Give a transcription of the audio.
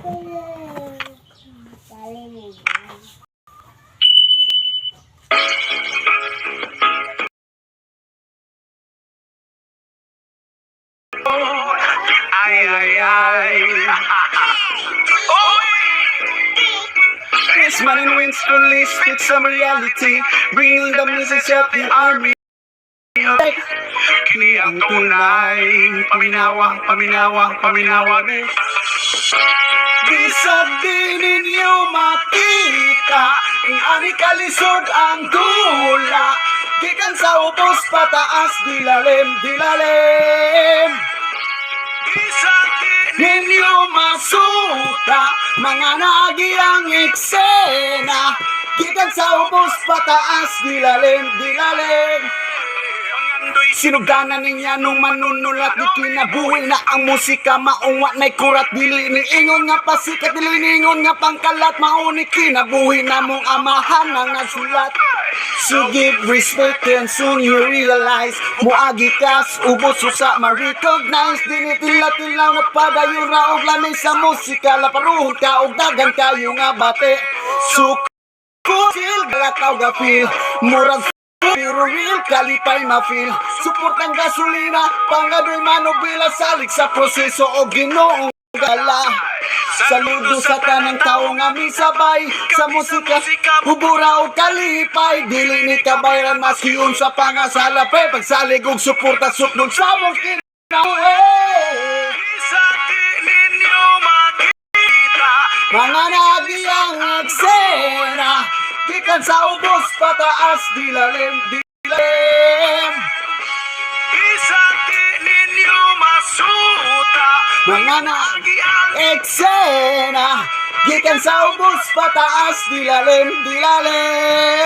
Ay, ay, ay. Yes, man and winds only spit some reality, bringing the message of the army. Kini ang tunay, paminawa, paminawa, paminawa ni. Di sabi ninyo makita, ang ani kalisod ang dula, gikan sa ubos pataas, dilalim, dilalim. Di sabi ninyo masuta, mga nagiang eksena, gikan sa ubos pataas, dilalim, dilalim. Sinuganan niya nung manunulat ni kinabuhi na ang musika maungat may kurat dili ni ingon nga pasikat dili ni ingon nga pangkalat mauni kinabuhi na mong amahan ang nasulat. So give respect and soon you realize muagi kas ubos usa ma-recognize dinitila-tilaw na padayon raog lamig sa musika laparuhon ka og dagan kayo nga bate so kusil galakaw ga feel murag pero real kalipay ma-feel support ang gasolina pangadoy manobila salig sa proseso o ginoong gala saludo sa tanang tao nga misabay sa musika hubura o kalipay dili ni kabayran maski unsa pangasala pe pagsalig og suporta suknon sa mong kinabuhi mga nagiyang eksena gikan sa ubos pataas dilalim dilalim isaki ninyo masuta mga nagiyang eksena gikan sa ubos pataas dilalim dilalim